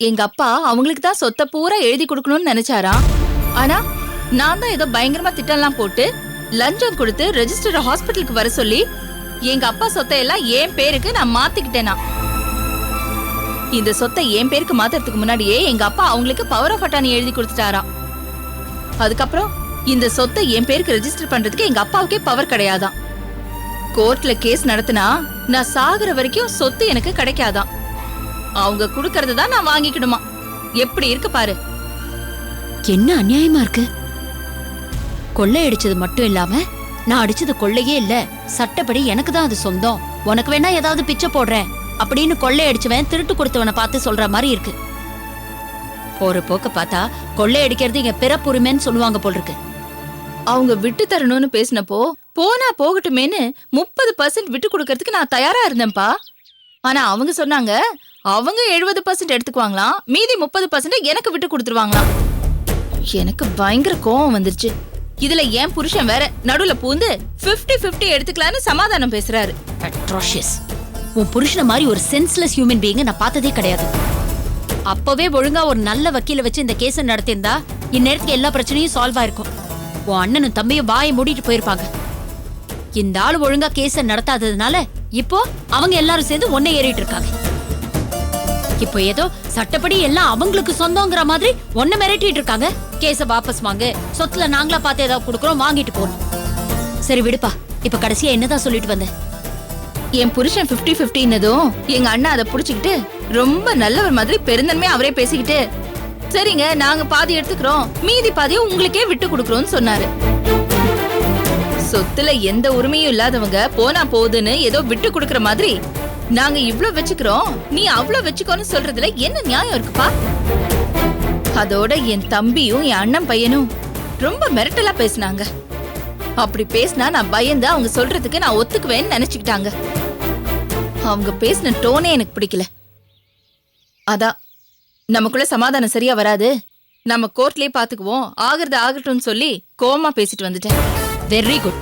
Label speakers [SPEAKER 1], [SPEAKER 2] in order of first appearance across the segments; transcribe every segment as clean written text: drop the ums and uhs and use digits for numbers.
[SPEAKER 1] எங்க அப்பா அவங்களுக்கு தான் சொத்தை பூரா எழுதி கொடுக்கணும்னு நினைச்சாராம். ஆனா நான் தான் ஏதோ பயங்கரமா திட்டம்லாம் போட்டு லஞ்சம் கொடுத்து ரெஜிஸ்டர் ஹாஸ்பிட்டலுக்கு வர சொல்லி எங்க அப்பா சொத்தை எல்லாம் என் பேருக்கு நான் மாத்திக்கிட்டேனா. இந்த சொத்தை என் பேருக்கு மாத்துறதுக்கு முன்னாடியே எங்க அப்பா அவங்களுக்கு பவர் ஆஃப் அட்டார்னி எழுதி கொடுத்துட்டாராம். அதுக்கப்புறம் இந்த சொத்தை என் பேருக்கு ரெஜிஸ்டர் பண்றதுக்கு எங்க அப்பாவுக்கே பவர் கிடையாதான். கோர்ட்ல கேஸ் நடத்தினா நான் சாகுற வரைக்கும் சொத்து எனக்கு கிடைக்காதான். அவங்க குடுக்கறது தான் நான் வாங்கிக்கணுமா. எப்படி இருக்கு பாரு.
[SPEAKER 2] என்ன அநியாயமா இருக்கு. கொள்ளை அடிச்சது மட்டும் இல்லாம நான் அடிச்சது கொள்ளையே இல்ல, சட்டப்படி எனக்கு தான் அது சொந்தம், உனக்கு வேணா ஏதாவது பிச்சை போடுறேன் அப்படின்னு கொள்ளை அடிச்சவன் திருட்டு கொடுத்தவனை பார்த்து சொல்ற மாதிரி இருக்கு. போற போக்க பார்த்தா கொள்ளை அடிக்கிறது இங்க பிறப்புரிமைன்னு சொல்லுவாங்க போல் இருக்கு.
[SPEAKER 1] அவங்க விட்டு தரணும்னு பேசினப்போ போனா போகட்டுமேன்னு 30% விட்டு கொடுக்கறதுக்கு நான் தயாரா இருந்தேன்ப்பா. ஆனா அவங்க சொன்னாங்க அவங்க 70% எடுத்துக்குவாங்களாம், மீதி 30% எனக்கு விட்டு கொடுத்துருவாங்களாம். எனக்கு பயங்கர கோவம் வந்துருச்சு. இதுல என் புருஷன் வேற நடுவுல பூந்து 50-50 எடுத்துக்கலான்னு சமாதானம் பேசுறாரு.
[SPEAKER 2] அட்ராஷியஸ். உன் புருஷன மாதிரி ஒரு சென்ஸ்லெஸ் ஹியூமன் பீயிங் நான் பார்த்ததே கிடையாது. அப்பவே ஒழுங்கா ஒரு நல்ல வக்கீல வச்சு இந்த கேஸ நடத்திருந்தா இந்நேரத்துக்கு எல்லா பிரச்சனையும் சால்வ் ஆயிருக்கும். உன் அண்ணனும் தம்பியும் வாயை மூடிட்டு போயிருப்பாங்க. இந்த ஆள் ஒழுங்கா கேஸ நடத்தாததுனால இப்போ அவங்க எல்லாரும் சேர்ந்து ஒன்னே ஏறிட்டு இருக்காங்க. இப்போ ஏதோ சட்டப்படி எல்லாம் அவங்களுக்கு சொந்தங்கிற மாதிரி ஒன்ன மிரட்டிட்டு இருக்காங்க. கேஸ வாபஸ் வாங்க, சொத்துல நாங்களா பார்த்து ஏதாவது கொடுக்கறோம், வாங்கிட்டு போகணும். சரி விடுப்பா, இப்ப கடைசியா என்னதான் சொல்லிட்டு வந்த?
[SPEAKER 1] என் புருஷன் 50-50ன்னதும் எங்க அண்ணா அதை புடிச்சுக்கிட்டு ரொம்ப நல்லவர் மாதிரி பெருந்தன்மையா அவரே பேசிக்கிட்டு, சரிங்க நாங்க பாதி எடுத்துக்கிறோம், மீதி பாதியை உங்களுக்கே விட்டு கொடுக்கறோம்னு சொன்னாரு. சொத்துல எந்த உரிமையும் இல்லாதவங்க போனா போகுதுன்னு ஏதோ விட்டு கொடுக்கற மாதிரி நாங்க இவ்ளோ வச்சுக்கிறோம், நீ அவ்ளோ வச்சுக்கோன்னு சொல்றதுல என்ன நியாயம் இருக்குப்பா? அதோட என் தம்பியும் என் அண்ணன் பையனும் ரொம்ப மிரட்டலா பேசினாங்க. அப்படி பேசினா நான் பயந்து அவங்க சொல்றதுக்கு நான் ஒத்துக்குவேன்னு நினைச்சுக்கிட்டாங்க. அவங்க பேசின டோனே எனக்கு பிடிக்கல. அதான் நமக்குள்ள சமாதானம் சரியா வராது, நம்ம கோர்ட்லயே பாத்துக்குவோம், ஆகிறது ஆகட்டும்னு சொல்லி கோவமா பேசிட்டு வந்துட்டேன்.
[SPEAKER 2] வெரி குட்,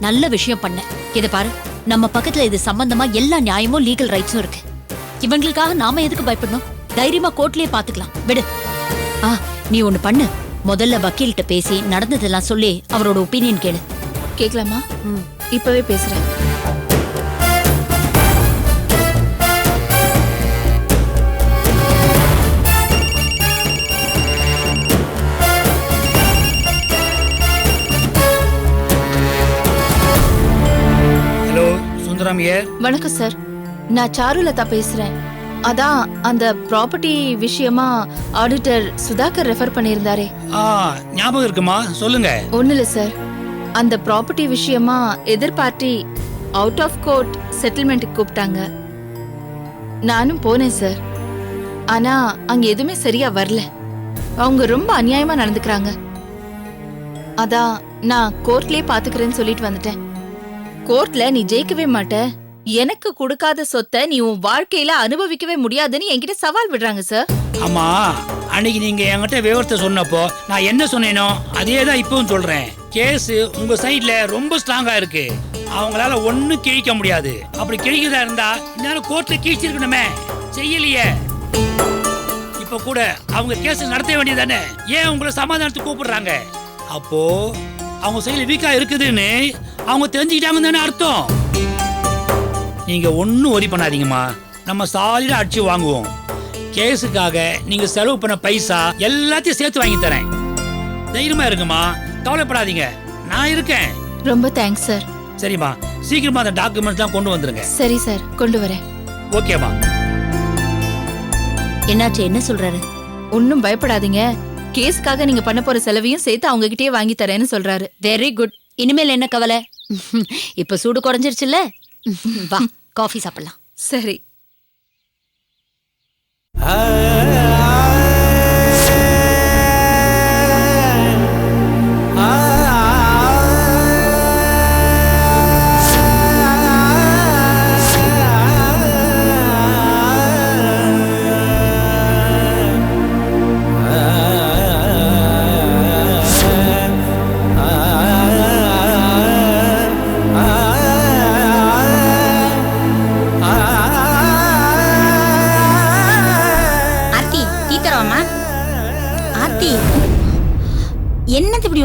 [SPEAKER 2] நல்ல விஷயம் பண்ண. இத பாரு, நம்ம பக்கத்துல இது சம்பந்தமா எல்லா நியாயமும் லீகல் ரைட்ஸும் இருக்கு. இவங்களுக்காக நாம எதுக்கு பயப்படணும்? தைரியமா கோர்ட்லயே பாத்துக்கலாம், விடு. நீ ஒண்ணு பண்ணு, முதல்ல வக்கீல்கிட்ட பேசி நடந்ததெல்லாம் சொல்லி அவரோட ஒப்பீனியன் கேளு.
[SPEAKER 1] கேட்கலாமா? இப்பவே பேசுறேன்.
[SPEAKER 3] ஹலோ சுந்தரம்.
[SPEAKER 1] வணக்கம் சார், நான் சாருலதா பேசுறேன். அதான் அந்த ப்ராப்பர்ட்டி விஷயமா ஆடிட்டர் சுதாகர் ரெஃபர் பண்ணியிருந்தாரே.
[SPEAKER 3] ஞாபகம் இருக்குமா? சொல்லுங்க.
[SPEAKER 1] ஒண்ணு இல்ல சார், அந்த ப்ராப்பர்ட்டி விஷயமா எதிர்பார்ட்டி அவுட் ஆஃப் கோர்ட் செட்டில்மெண்ட்டுக்கு கூப்பிட்டாங்க. நானும் போனேன் சார். ஆனா அங்க எதுவுமே சரியா வரல. அவங்க ரொம்ப அநியாயமா நடந்துக்கிறாங்க. அதான் நான் கோர்ட்லயே பாத்துக்கிறேன்னு சொல்லிட்டு வந்துட்டேன். கோர்ட்ல நீ ஜெயிக்கவே மாட்ட, எனக்கு கொடுக்காத சொத்தை நீ உன் வாழ்க்கையில அனுபவிக்கவே முடியாதுன்னு என்கிட்ட சவால் விடுறாங்க சார்.
[SPEAKER 3] ஆமா, அன்னைக்கு நீங்க என்கிட்ட விவரத்தை சொன்னப்போ நான் என்ன சொன்னேனோ அதே தான் இப்பவும் சொல்றேன். கேஸ் உங்க சைட்ல ரொம்ப ஸ்ட்ராங்கா இருக்கு, அவங்களால ஒண்ணும் கிழிக்க முடியாது. அப்படி கிழிக்கிறதா இருந்தா இந்த கோர்ட்ல கிழிச்சிருக்கணுமே, செய்யலையே. இப்ப கூட அவங்க கேஸ் நடத்த வேண்டியதானே, ஏன் உங்களை சமாதானத்துக்கு கூப்பிடுறாங்க? அப்போ அவங்க சைட்ல வீக்கா இருக்குதுன்னு அவங்க தெரிஞ்சுக்கிட்டாங்கன்னு தானே அர்த்தம். நீங்க ஒன்னும் ஒரி பண்ணாதீங்கம்மா, நம்ம சாலிடா அடிச்சு வாங்குவோம். கேஸுக்காக நீங்க செலவு பண்ண பைசா எல்லாத்தையும் சேர்த்து வாங்கி தரேன். தைரியமா இருக்குமா, கவலைப்படாதீங்க, நான் இருக்கேன்.
[SPEAKER 1] ரொம்ப தேங்க்ஸ் சார்.
[SPEAKER 3] சரிம்மா, சீக்கிரமா அந்த டாக்குமெண்ட்ஸ் எல்லாம் கொண்டு வந்துருங்க.
[SPEAKER 1] சரி சார், கொண்டு வரேன்.
[SPEAKER 3] ஓகேம்மா.
[SPEAKER 2] என்னாச்சு, என்ன சொல்றாரு?
[SPEAKER 1] ஒன்னும் பயப்படாதீங்க, கேஸுக்காக நீங்க பண்ண போற செலவையும் சேர்த்து அவங்க கிட்டயே வாங்கி தரேன்னு சொல்றாரு.
[SPEAKER 2] வெரி குட், இனிமேல் என்ன கவலை? இப்ப சூடு குறைஞ்சிருச்சுல்ல, வா காஃபி சாப்பிடலாம்.
[SPEAKER 1] சரி.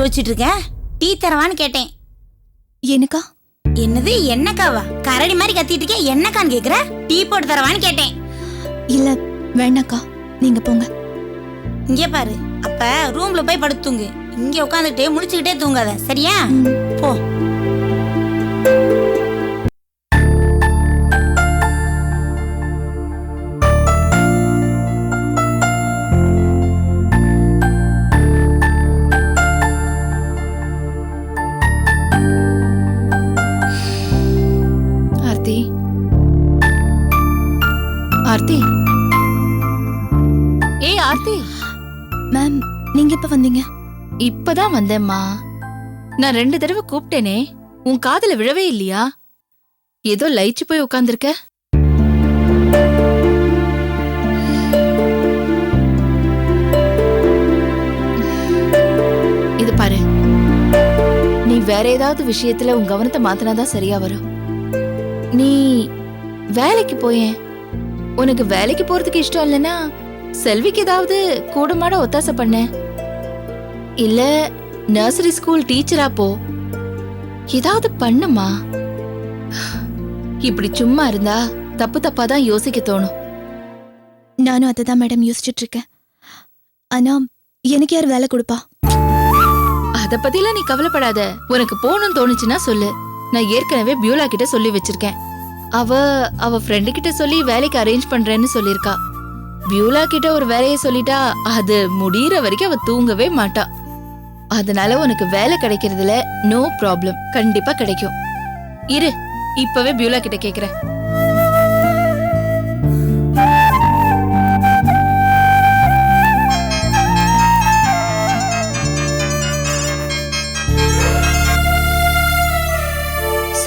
[SPEAKER 4] முழிச்சிட்டு இருக்க? டீ தரவான்னு கேட்டேன்.
[SPEAKER 5] எனக்கா?
[SPEAKER 4] என்னது என்னக்காவா? கரடி மாதிரி கத்திட்டு இருக்கே, என்னக்கான்னு கேக்குற? டீ போட்டு தரவான்னு கேட்டேன்.
[SPEAKER 5] இல்ல வேண்டாக்கா, நீங்க போங்க.
[SPEAKER 4] இங்கே பாரு, அப்ப ரூம்ல போய் படுத்து தூங்கு. இங்க உட்காந்துட்டே முழிச்சுக்கிட்டே தூங்காத, சரியா? போ.
[SPEAKER 1] ஆர்த்தி, ஆர்த்தி, ஏய் ஆர்த்தி.
[SPEAKER 5] மேம், நீங்க எப்ப வந்தீங்க?
[SPEAKER 1] இப்பதான் வந்தேம்மா. நான் 2 தடவை கூப்பிட்டேனே, உன் காதுல விழவே இல்லையா? ஏதோ லயிச்சு போய் உட்கார்ந்திருக்க. இது பாரு, நீ வேற ஏதாவது விஷயத்துல உன் கவனத்தை மாத்தினாதான் சரியா வரும். நீ வேலைக்கு போயேன். உனக்கு வேலைக்கு போறதுக்கு இஷ்டம் இல்லைன்னா செல்விக்கு ஏதாவது கூடமாட ஒத்தாசை பண்ண, இல்ல நர்சரி ஸ்கூல் டீச்சரா போ. ஏதாவது பண்ணுமா. இப்படி சும்மா இருந்தா தப்பு தப்பா தான் யோசிக்க தோணும்.
[SPEAKER 5] நானும் அதை தான் மேடம் யோசிச்சுட்டு இருக்கேன். ஆனா எனக்கு யார் வேலை கொடுப்பா?
[SPEAKER 1] அத பத்திலாம் நீ கவலைப்படாத. உனக்கு போகணும்னு தோணுச்சுன்னா சொல்லு. நான் ஏற்கனவே பியூலா கிட்ட சொல்லி வச்சிருக்கேன். அவ ஃப்ரெண்டு கிட்ட சொல்லி வேலைக்கு அரேஞ்ச் பண்றேன்னு சொல்லிருக்கா. பியூலா கிட்ட ஒரு வேலையை சொல்லிட்டா அது முடியற வரைக்கும் அவ தூங்கவே மாட்டா. அதனால உனக்கு வேலை கிடைக்கிறதுல நோ ப்ராப்ளம், கண்டிப்பா கிடைக்கும். இரு, இப்பவே பியூலா கிட்ட கேக்குறேன்.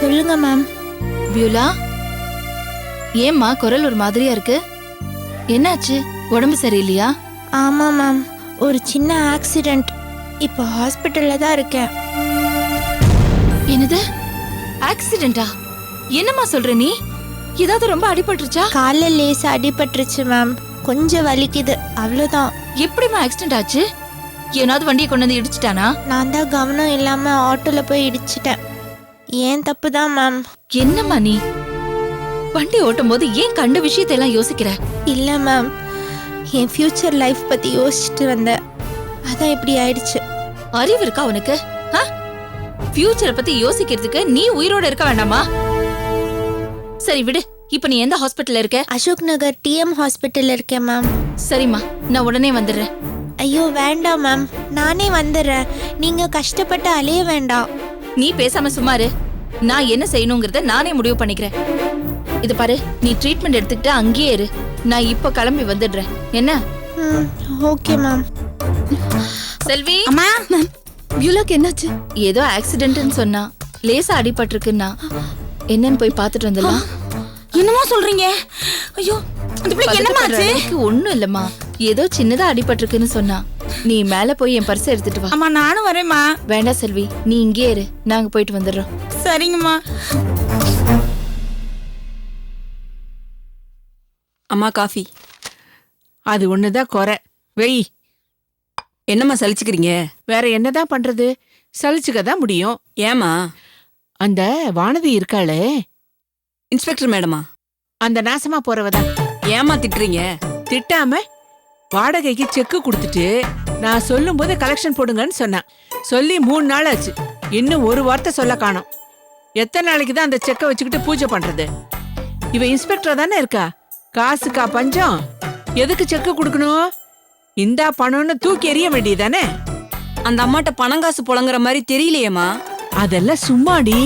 [SPEAKER 5] சொல்லுங்க மேம்.
[SPEAKER 1] பியூலா, ஏம்மா குரல் ஒரு மாதிரியா இருக்கு? என்னாச்சு? உடம்பு சரியில்லையா?
[SPEAKER 5] ஆமா மேம், ஒரு சின்ன ஆக்சிடென்ட். இப்போ ஹாஸ்பிட்டல்ல தான் இருக்கேன்.
[SPEAKER 1] என்னது ஆக்சிடென்டா? என்னம்மா சொல்ற நீ? ஏதாவது ரொம்ப அடிபட்டுருச்சா?
[SPEAKER 5] காலில் லேசா அடிபட்டுருச்சு மேம், கொஞ்சம் வலிக்குது, அவ்வளோதான்.
[SPEAKER 1] எப்படிம்மா ஆக்சிடென்ட் ஆச்சு? ஏனாவது வண்டியை கொண்டு வந்து இடிச்சிட்டானா?
[SPEAKER 5] நான் தான் கவனம் இல்லாம ஆட்டோல போய் இடிச்சிட்டேன். ஏன் தப்பு தான் மேம்.
[SPEAKER 1] என்னம்மா நீ வண்டி ஓட்டும் போது ஏன் கண்ட விஷயத்தை எல்லாம் யோசிக்கிற?
[SPEAKER 5] இல்ல மேம், என் ஃபியூச்சர் லைஃப் பத்தி யோசிச்சுட்டு வந்தேன், அதான் இப்படி ஆயிடுச்சு.
[SPEAKER 1] அறிவு இருக்கா உனக்கு? ஃபியூச்சரை பத்தி யோசிக்கிறதுக்கு நீ உயிரோட இருக்க வேண்டாமா? சரி விடு. இப்ப நீ எந்த ஹாஸ்பிட்டல்ல இருக்க?
[SPEAKER 5] அசோக் நகர் டிஎம் ஹாஸ்பிட்டல்ல இருக்கேன் மேம்.
[SPEAKER 1] சரிம்மா, நான் உடனே வந்துடுறேன்.
[SPEAKER 5] ஐயோ வேண்டாம் மேம், நானே வந்துடுறேன். நீங்க கஷ்டப்பட்டு அலைய வேண்டாம்.
[SPEAKER 1] நீ பேசாம சும்மா இரு. நான் என்ன செய்யணுங்கிறத நானே முடிவு பண்ணிக்கிறேன். இது பாரு, நீ ட்ரீட்மெண்ட் எடுத்துக்கிட்டு அங்கேயே இரு. நான் இப்ப கிளம்பி வந்துடுறேன். என்ன?
[SPEAKER 5] Okay ma'am.
[SPEAKER 1] செல்வி.
[SPEAKER 4] அம்மா,
[SPEAKER 5] பியூலாக்கு என்னாச்சு?
[SPEAKER 1] ஏதோ ஆக்சிடென்ட்னு சொன்னா, லேசா அடிபட்டிருக்குன்னா. என்னன்னு போய் பார்த்துட்டு வந்துடலாம்.
[SPEAKER 4] என்னமா சொல்றீங்க? ஐயோ, அந்த பிள்ளைக்கு என்னமா ஆச்சு?
[SPEAKER 1] ஒண்ணும் இல்லம்மா, ஏதோ சின்னதா அடிபட்டிருக்குன்னு சொன்னா. நீ மேல போய் என் பர்ஸ் எடுத்துட்டு வா.
[SPEAKER 4] அம்மா நானும் வரேம்மா.
[SPEAKER 1] வேண்டாம் செல்வி, நீ இங்கே இரு, நாங்க போயிட்டு வந்துடுறோம்.
[SPEAKER 4] சரிங்கம்மா.
[SPEAKER 6] அம்மா காஃபி. அது ஒண்ணுதான் குறை. வெய். என்னம்மா சலிச்சுக்கிறீங்க?
[SPEAKER 7] வேற என்னதான் பண்றது, சலிச்சுக்க தான் முடியும்.
[SPEAKER 6] ஏமா?
[SPEAKER 7] அந்த வானதி இருக்காளே,
[SPEAKER 6] இன்ஸ்பெக்டர் மேடமா?
[SPEAKER 7] அந்த நாசமா போறவதான்.
[SPEAKER 6] ஏமா திட்டுறீங்க?
[SPEAKER 7] திட்டாம வாடகைக்கு செக்கு கொடுத்துட்டு நான் சொல்லும் போது கலெக்ஷன் போடுங்கன்னு சொன்னேன். சொல்லி 3 நாள் ஆச்சு, இன்னும் ஒரு வார்த்தை சொல்ல காணோம். எத்தனை நாளைக்கு தான் அந்த செக்கை வச்சுக்கிட்டு பூஜை பண்றது? இவ இன்ஸ்பெக்டர் தானே இருக்கா, காசுக்கா பஞ்சம்? எதுக்கு செக்கு கொடுக்கணும்? இந்தா பணம்னு தூக்கி எறிய வேண்டியதானே.
[SPEAKER 6] அந்த அம்மாட்ட பணம் காசு புழங்குற மாதிரி தெரியலையேம்மா.
[SPEAKER 7] அதெல்லாம் சும்மாடி,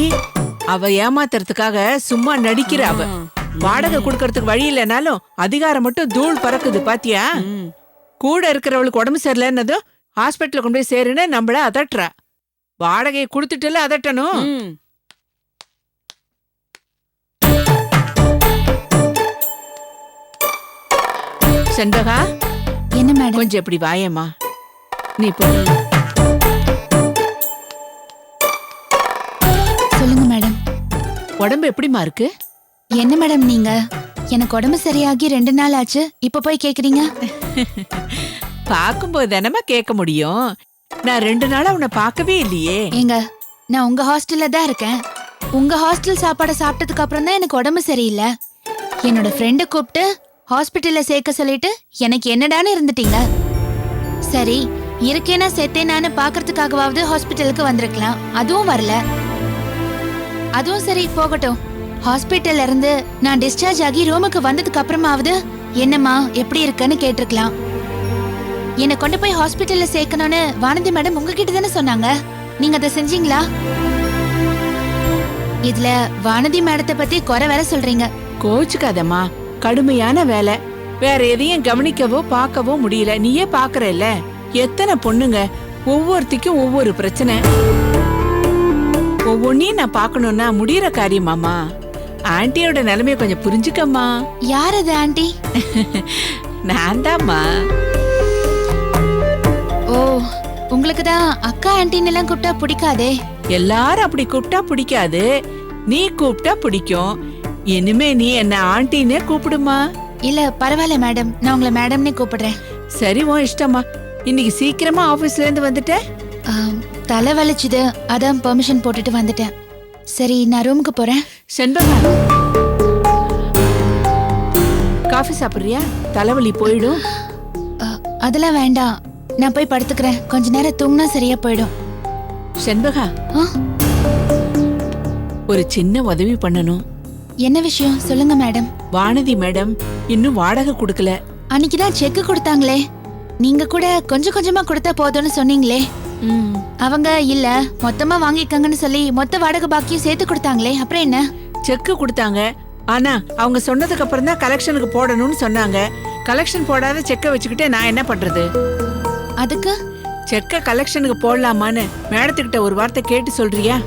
[SPEAKER 7] அவ ஏமாத்துறதுக்காக சும்மா நடிக்கிற. அவ வாடகை கொடுக்கறதுக்கு வழி இல்லைனாலும் அதிகாரம் மட்டும் தூள் பறக்குது பாத்தியா? கூட இருக்கிறவளுக்கு உடம்பு சரியில்லைன்னதும் ஹாஸ்பிட்டல கொண்டு போய் சேருன்னு நம்மள அதட்டுறா. வாடகையை கொடுத்துட்டுல அதட்டணும். செண்பகா,
[SPEAKER 5] என்ன மேடம்?
[SPEAKER 7] கொஞ்சம் எப்படி வாயேம்மா. நீ போ.
[SPEAKER 5] சொல்லுங்க மேடம்.
[SPEAKER 7] உடம்பு எப்படிமா இருக்கு?
[SPEAKER 5] என்ன மேடம் நீங்க, எனக்கு உடம்பு சரியாகி 2 நாள் ஆச்சு, இப்ப போய் கேக்குறீங்க?
[SPEAKER 7] பாக்கும்போது தானமா கேட்க முடியும். நான் 2 நாளா உன்னை பார்க்கவே இல்லையே.
[SPEAKER 1] ஏங்க நான் உங்க ஹாஸ்டல்ல தான் இருக்கேன். உங்க ஹாஸ்டல் சாப்பாடை சாப்பிட்டதுக்கு அப்புறம் தான் எனக்கு உடம்பு சரியில்லை. என்னோட ஃப்ரெண்டை கூப்பிட்டு ஹாஸ்பிட்டல்ல சேர்க்க சொல்லிட்டு எனக்கு என்னடான்னு இருந்துட்டீங்க. சரி இருக்கேனா செத்தேனான்னு பாக்குறதுக்காகவாவது ஹாஸ்பிட்டலுக்கு வந்திருக்கலாம். அதுவும் வரல. அதுவும் சரி போகட்டும். ஹாஸ்பிட்டல்ல இருந்து நான் டிஸ்சார்ஜ் ஆகி ரூமுக்கு வந்ததுக்கு அப்புறமாவது என்னம்மா எப்படி இருக்குன்னு கேட்டிருக்கலாம். என்னை கொண்டு போய் ஹாஸ்பிட்டல்ல சேர்க்கணும்னு வானதி மேடம் உங்ககிட்ட தானே சொன்னாங்க. நீங்க அதை செஞ்சீங்களா? இதுல வானதி மேடத்தை பத்தி குறை வேற சொல்றீங்க.
[SPEAKER 7] கோச்சுக்காதம்மா, கடுமையான வேலை. வேற எதையும் கவனிக்கவோ பார்க்கவோ முடியல. நீயே பாக்குறல்ல எத்தனை பொண்ணுங்க, ஒவ்வொருத்திக்கும் ஒவ்வொரு பிரச்சனை. ஒவ்வொன்னையும் நான் பார்க்கணும்னா முடியற காரியமாமா. ஆன்ட்டியோட நிலைமைய கொஞ்சம் புரிஞ்சுக்கம்மா.
[SPEAKER 1] யார் அது ஆன்ட்டி?
[SPEAKER 7] நான் தான்மா.
[SPEAKER 1] ஓ உங்களுக்கு தான் அக்கா ஆன்ட்டின்னு எல்லாம் கூப்பிட்டா பிடிக்காதே.
[SPEAKER 7] எல்லாரும் அப்படி கூப்பிட்டா பிடிக்காது, நீ கூப்பிட்டா பிடிக்கும். இனிமே நீ என்ன ஆன்ட்டினே கூப்பிடுமா.
[SPEAKER 1] இல்ல பரவாயில்ல மேடம், நான் உங்களை மேடம்னே கூப்பிடுறேன்.
[SPEAKER 7] சரி உன் இஷ்டமா. இன்னைக்கு சீக்கிரமா ஆபீஸ்ல இருந்து வந்துட்ட?
[SPEAKER 1] தலை வலிச்சுது, அதான் பெர்மிஷன் போட்டுட்டு வந்துட்டேன். சரி நான் ரூமுக்கு போறேன்.
[SPEAKER 7] செண்பகா, காஃபி சாப்பிடுறியா? தலைவலி போயிடும்.
[SPEAKER 1] அதெல்லாம் வேண்டாம், நான் போய் படுத்துக்கிறேன். கொஞ்ச நேரம் தூங்கினா சரியா போயிடும்.
[SPEAKER 7] செண்பகா, ஒரு சின்ன உதவி பண்ணணும்.
[SPEAKER 1] என்ன விஷயம் சொல்லுங்க மேடம்.
[SPEAKER 7] வானதி மேடம் இன்னும் வாடகை கொடுக்கல.
[SPEAKER 1] அன்னைக்குதான் செக் கொடுத்தாங்களே, நீங்க கூட கொஞ்சம் கொஞ்சமா கொடுத்தா போதும்னு சொன்னீங்களே. அவங்க இல்ல மொத்தமா வாங்கிக்கங்கன்னு சொல்லி மொத்த வாடகை பாக்கியும் சேர்த்து கொடுத்தாங்களே, அப்புறம் என்ன?
[SPEAKER 7] செக் கொடுத்தாங்க, ஆனா அவங்க சொன்னதுக்கு அப்புறம் தான் கலெக்ஷனுக்கு போடணும்னு சொன்னாங்க. கலெக்ஷன் போடாத செக்கை வச்சுக்கிட்டே நான் என்ன பண்றது?
[SPEAKER 1] அதுக்கு
[SPEAKER 7] செக்க கலெக்ஷனுக்கு போடலாமான்னு மேடத்துக்கிட்ட ஒரு வார்த்தை கேட்டு சொல்றியா?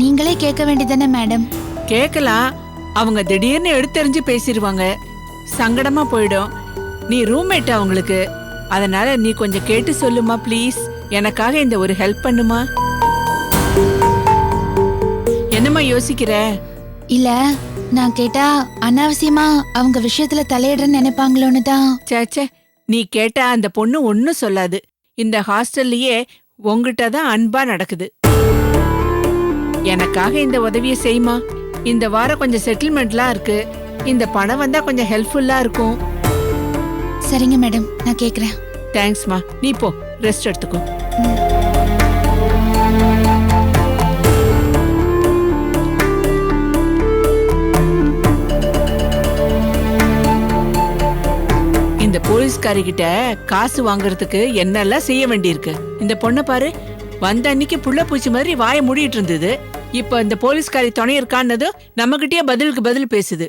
[SPEAKER 1] நீங்களே கேட்க வேண்டியதானே மேடம்.
[SPEAKER 7] கேக்கலாம், அவங்க திடீர்னு எடுத்தெறிஞ்சு பேசிடுவாங்க, சங்கடமா போயிடும். நீ ரூம்மேட் அவங்களுக்கு, அதனால நீ கொஞ்சம் கேட்டு சொல்லுமா ப்ளீஸ். எனக்காக இந்த ஒரு ஹெல்ப் பண்ணுமா. என்னம்மா யோசிக்கிற?
[SPEAKER 1] இல்ல நான் கேட்டா அனாவசியமா அவங்க விஷயத்துல தலையிடுறேன்னு நினைப்பாங்களோன்னு தான்.
[SPEAKER 7] சேச்சே, நீ கேட்டா அந்த பொண்ணு ஒன்னும் சொல்லாது. இந்த ஹாஸ்டல்லயே உங்ககிட்ட தான் அன்பா நடக்குது. எனக்காக இந்த உதவியை செய்யுமா. இந்த வாரம் கொஞ்சம் செட்டில்மெண்ட்லாம் இருக்கு. இந்த பணம் வந்தா கொஞ்சம் ஹெல்ப்ஃபுல்லா இருக்கும்.
[SPEAKER 1] சரிங்க மேடம், நான் கேக்குறேன்.
[SPEAKER 7] தேங்க்ஸ்மா. நீ போ, ரெஸ்ட் எடுத்துக்கோ. இந்த போலீஸ்காரி கிட்ட காசு வாங்குறதுக்கு என்னெல்லாம் செய்ய வேண்டியிருக்கு. இந்த பொண்ணை பாரு, வந்த அன்னைக்கு புள்ள பூச்சி மாதிரி வாயை மூடிட்டு இருந்தது. இப்ப இந்த போலீஸ்காரி துணை இருக்கான்னது நம்மகிட்டயே பதிலுக்கு பதில் பேசுது.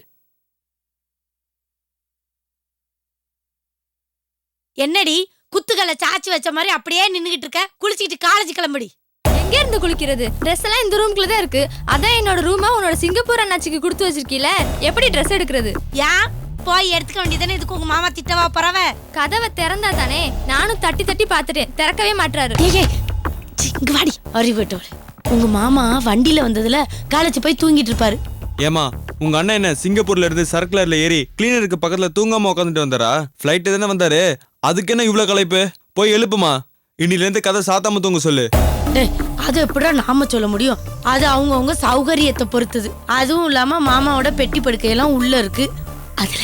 [SPEAKER 4] என்னடி குத்துக்களை சாச்சி வச்ச மாதிரி அப்படியே நின்னுகிட்டு இருக்க? குளிச்சிட்டு காலேஜ் கிளம்புடி.
[SPEAKER 8] எங்க இருந்து குளிக்கிறது? ட்ரெஸ் எல்லாம் இந்த ரூம்குள்ள தான் இருக்கு. அதான் என்னோட ரூமா உன்னோட சிங்கப்பூர் அண்ணாச்சிக்கு கொடுத்து வச்சிருக்கீல, எப்படி ட்ரெஸ் எடுக்கிறது?
[SPEAKER 4] ஏன் போய் எடுத்துக்க வேண்டியதானே? இதுக்கு உங்க மாமா திட்டவா பரவ?
[SPEAKER 8] கதவை திறந்தா தானே. நானும் தட்டி தட்டி பாத்துட்டேன், திறக்கவே மாட்டாரு.
[SPEAKER 4] இங்க வாடி, அறிவிட்டோட. உங்க மாமா வண்டியில வந்ததுல காலேஜ் போய் தூங்கிட்டு இருப்பாரு.
[SPEAKER 9] ஏமா உங்க அண்ணன் என்ன சிங்கப்பூர்ல இருந்து சர்க்குலர்ல ஏறி கிளீனருக்கு பக்கத்துல தூங்காம உட்காந்துட்டு வந்தாரா? ஃபிளைட் தானே வந்தாரு, அதுக்கு என்ன இவ்வளவு களைப்பு? போய் எழுப்புமா, இன்னில இருந்து கதை சாத்தாம தூங்க சொல்லு.
[SPEAKER 4] அது எப்படா நாம சொல்ல முடியும்? அது அவங்கவுங்க சௌகரியத்தை பொறுத்தது. அதுவும் இல்லாம மாமாவோட பெட்டி படுக்கையெல்லாம் உள்ள இருக்கு. அதுல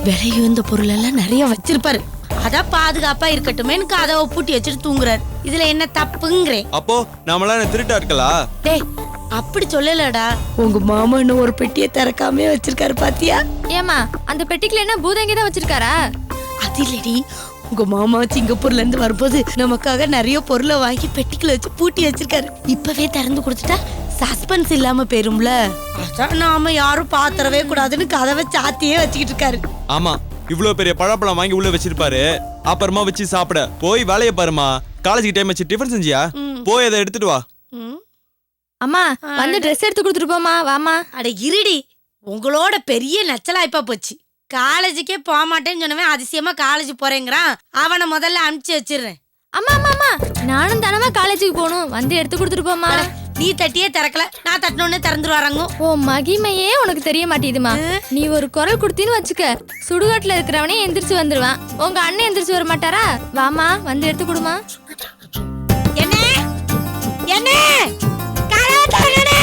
[SPEAKER 4] விலையுந்த பொருள் எல்லாம் நிறைய வச்சிருப்பாரு. அதான் பாதுகாப்பா இருக்கட்டுமேனு கதவை பூட்டி வச்சுட்டு தூங்குறாரு. இதுல என்ன தப்புங்கிறேன்?
[SPEAKER 9] அப்போ நாமெல்லாம் திருட்டா இருக்கலா?
[SPEAKER 4] டேய் அப்படி சொல்லலடா. உங்க மாமா இன்னும் ஒரு பெட்டியை திறக்காம வச்சிருக்காரு பாத்தியா?
[SPEAKER 8] ஏமா அந்த பெட்டிக்குள்ள என்ன பூதங்கி தான் வச்சிருக்காரா?
[SPEAKER 4] அது இல்லடி, உங்க மாமா சிங்கப்பூர்ல இருந்து வரும்போது நமக்காக நிறைய பொருளை வாங்கி பெட்டிக்குள்ள வச்சு பூட்டி வச்சிருக்காரு. இப்பவே திறந்து கொடுத்துட்டா சஸ்பென்ஸ் இல்லாம போயிரும்ல. அதான் நாம யாரும் பாத்திரவே கூடாதுன்னு கதவை சாத்தியே வச்சுக்கிட்டு இருக்காரு.
[SPEAKER 9] ஆமா, இவ்வளவு பெரிய பழப்பழம் வாங்கி உள்ள வச்சிருப்பாரு. அப்புறமா வச்சு சாப்பிட போய் வேலையை பாருமா. காலேஜுக்கு டைம் வச்சு டிஃபன் செஞ்சியா? போய் அதை எடுத்துட்டு வா.
[SPEAKER 8] அம்மா வந்து ட்ரெஸ் எடுத்து கொடுத்துட்டு போமா. வாமா.
[SPEAKER 4] அட இருடி, உங்களோட பெரிய நச்சலாய்ப்பா போச்சு. காலேஜுக்கே போக மாட்டேன்னு சொன்னவன் அதிசயமா காலேஜ் போறேங்கிறான். அவனை முதல்ல அனுப்பிச்சு வச்சிடுறேன்.
[SPEAKER 8] அம்மா அம்மா அம்மா, நானும் தானமா காலேஜுக்கு போகணும், வந்து எடுத்து கொடுத்துட்டு போமா.
[SPEAKER 4] நீ தட்டியே திறக்கல, நான் தட்டினோன்னு திறந்துரு வராங்க.
[SPEAKER 8] ஓ மகிமையே உனக்கு தெரிய மாட்டேதுமா. நீ ஒரு குரல் கொடுத்தின்னு வச்சுக்க, சுடுகாட்டுல இருக்கிறவனே எந்திரிச்சு வந்துருவான். உங்க அண்ணன் எந்திரிச்சு வர மாட்டாரா? வாமா வந்து எடுத்து கொடுமா.
[SPEAKER 4] என்ன அண்ணே கதவை திறங்கண்ணே.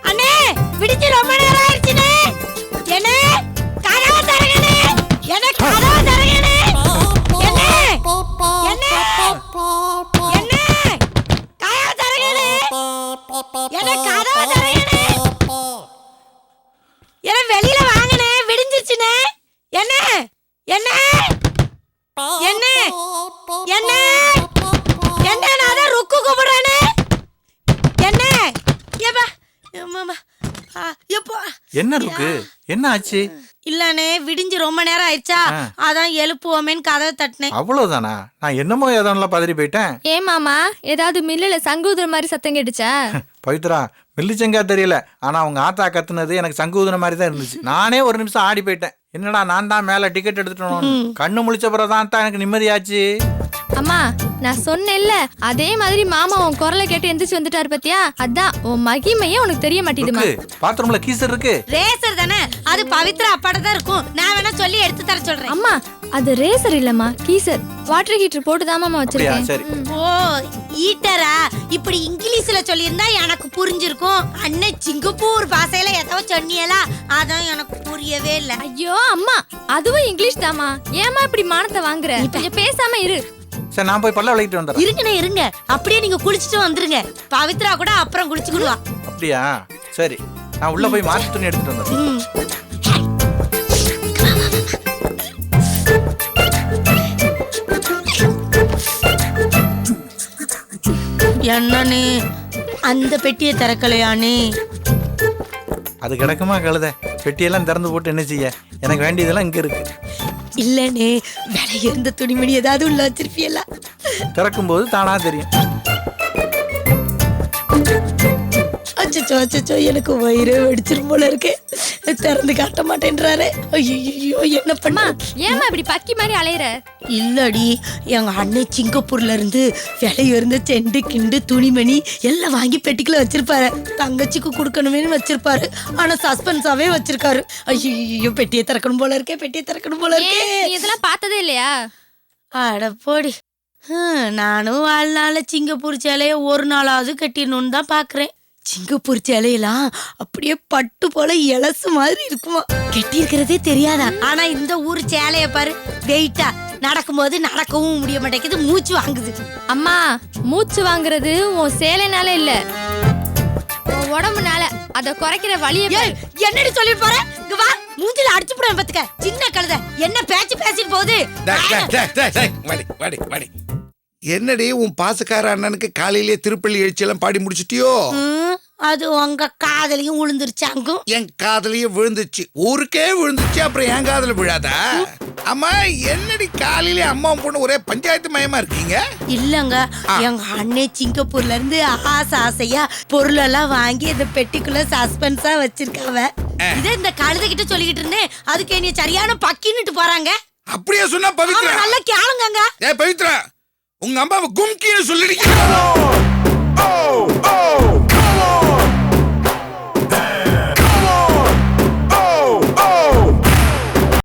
[SPEAKER 4] அண்ணே விடிஞ்சு ரொம்ப நேரம் ஆயிடுச்சுண்ணே. என்ன கதவை திறங்கண்ணே. என்ன கதவை திறங்கண்ணே. என்ன என்ன என்ன கதவை திறங்கண்ணே. என்ன கதவை திறங்கண்ணே. என்ன வெளியில வாங்கண்ணே, விடிஞ்சிருச்சுண்ணே. என்ன என்ன என்ன என்ன என்ன நான் தான் ருக்கு கூப்பிடுறேனே. என்ன ஏப்பா அம்மா எப்பா
[SPEAKER 10] என்ன இருக்கு? என்ன ஆச்சு?
[SPEAKER 4] இல்லண்ணே விடிஞ்சு ரொம்ப நேரம் ஆயிடுச்சா, அதான் எழுப்புவோமேன்னு கதவை தட்டினேன்.
[SPEAKER 10] அவ்வளவுதானா? நான் என்னமோ ஏதோல பதறி போயிட்டேன்.
[SPEAKER 8] ஏன் மாமா ஏதாவது மில்லுல சங்கூதுற மாதிரி சத்தம் கேட்டுச்சா?
[SPEAKER 10] பவித்ரா, மில்லிச்சங்கா தெரியல, ஆனா அவங்க ஆத்தா கத்துனது எனக்கு சங்கூதுன மாதிரி தான் இருந்துச்சு. நானே ஒரு நிமிஷம் ஆடி போயிட்டேன். என்னடா நான் தான் மேல டிக்கெட் எடுத்துட்டோம். கண்ணு முழிச்ச பிறகுதான் தான் எனக்கு நிம்மதியாச்சு.
[SPEAKER 8] அம்மா நான் சொன்னேன்ல, அதே மாதிரி மாமா உன் குரலை கேட்டு எந்திரிச்சு வந்துட்டாரு பத்தியா? அதான் உன் மகிமையே உனக்கு தெரிய மாட்டேதுமா.
[SPEAKER 10] பாத்ரூம்ல கீசர் இருக்கு.
[SPEAKER 4] ரேசர் தானே, அது பவித்ரா அப்பாட தான் இருக்கும். நான் வேணா சொல்லி எடுத்து தர சொல்றேன்.
[SPEAKER 8] அம்மா அது ரேசர் இல்லம்மா, கீசர். வாட்டர் ஹீட்டர் போட்டு தான் மாமா வச்சிருக்கேன்.
[SPEAKER 10] சரி.
[SPEAKER 4] ஓ ஈட்டரா? இப்படி இங்கிலீஷ்ல சொல்லியிருந்தா எனக்கு புரிஞ்சிருக்கும். அண்ணன் சிங்கப்பூர் பாஷையில ஏதோ சொன்னியலா, அதான் எனக்கு புரியவே இல்ல.
[SPEAKER 8] ஐயோ அம்மா அதுவும் இங்கிலீஷ் தாமா. ஏமா இப்படி மானத்தை வாங்குற? கொஞ்சம் பேசாம இரு.
[SPEAKER 10] சரி, நான் போய் பல்ல விளக்கிட்டு வந்துடுறேன்.
[SPEAKER 4] இருங்கண்ணே இருங்க, அப்படியே நீங்க குளிச்சுட்டு வந்துருங்க. பவித்ரா கூட அப்புறம் குளிச்சுக்கிடுவா.
[SPEAKER 10] அப்படியா? சரி, நான் உள்ள போய் மாத்து துணி எடுத்துட்டு வந்துடுறேன்.
[SPEAKER 4] என்னண்ணே அந்த பெட்டியை திறக்கலையானே?
[SPEAKER 10] அது கிடக்குமா கழுத? பெட்டியெல்லாம் திறந்து போட்டு என்ன செய்ய? எனக்கு வேண்டியதெல்லாம் இங்க இருக்கு.
[SPEAKER 4] இல்லனே விலை இருந்த துணிமணி ஏதாவது உள்ள வச்சிருப்பியல்ல?
[SPEAKER 10] திறக்கும் போது தானா தெரியும்.
[SPEAKER 4] அச்சச்சோ அச்சச்சோ, எனக்கு வயிறு வெடிச்சிரும் போல இருக்கு. திறந்து காட்ட மாட்டேன்றாரு. ஐயோ என்ன பண்ண?
[SPEAKER 8] ஏமா இப்படி பக்கி மாதிரி அலையற?
[SPEAKER 4] இல்லடி, எங்க அண்ணன் சிங்கப்பூர்ல இருந்து விலை இருந்த செண்டு கிண்டு துணிமணி எல்லாம் வாங்கி பெட்டிக்குள்ள வச்சிருப்பாரு. தங்கச்சிக்கு கொடுக்கணுமேனு வச்சிருப்பாரு. ஆனா சஸ்பென்ஸாவே வச்சிருக்காரு. ஐயோ பெட்டியை திறக்கணும் போல இருக்கே, பெட்டியை திறக்கணும் போல இருக்கே.
[SPEAKER 8] நீ இதெல்லாம் பார்த்ததே இல்லையா?
[SPEAKER 4] அட போடி. நானும் வாழ்நாள சிங்கப்பூர் சேலைய ஒரு நாளாவது கட்டிடணும்னு தான் பாக்குறேன். சிங்கப்பூர் சேலையெல்லாம் அப்படியே பட்டு போல இலசு மாதிரி இருக்குமா, கெட்டி இருக்கிறதே தெரியாதா? ஆனா இந்த ஊர் சேலைய பாரு, வெயிட்டா நடக்கும்போது நடக்கவும் முடிய மாட்டேங்குது, மூச்சு வாங்குது.
[SPEAKER 8] அம்மா மூச்சு வாங்குறது உன் சேலைனால இல்ல, உன் உடம்புனால. அத குறைக்கிற வழியை
[SPEAKER 4] என்னடி சொல்லி போற? இங்க வா, மூஞ்சில அடிச்சு போடுவேன் பாத்துக்க. சின்ன கழுதை என்ன பேச்சு பேசிட்டு போகுது.
[SPEAKER 11] என்னடி உன் பாசக்கார அண்ணனுக்கு காலையிலேயே திருப்பள்ளி எழுச்சியெல்லாம் பாடி முடிச்சிட்டியோ?
[SPEAKER 4] அது உங்க காதலையும் விழுந்துருச்சாங்கும்.
[SPEAKER 11] என் காதலையும் விழுந்துச்சு, ஊருக்கே விழுந்துச்சு, அப்புறம் என் காதல விழாதா? அம்மா என்னடி காலையிலே அம்மாவும் பொண்ணு ஒரே பஞ்சாயத்து மயமா இருக்கீங்க?
[SPEAKER 4] இல்லங்க, எங்க அண்ணே சிங்கப்பூர்ல இருந்து ஆசை ஆசையா பொருள் எல்லாம் வாங்கி இந்த பெட்டிக்குள்ள சஸ்பென்ஸா வச்சிருக்காவ. இத இந்த கழுதை கிட்ட சொல்லிக்கிட்டு இருந்தேன், அதுக்கு நீ சரியான பக்கின்னுட்டு போறாங்க.
[SPEAKER 11] அப்படியே சொன்னா பவித்ரா
[SPEAKER 4] நல்லா கேளுங்க.
[SPEAKER 11] ஏ பவித்ரா, உங்க அம்மாவை கும்கின்னு சொல்லிடுங்க.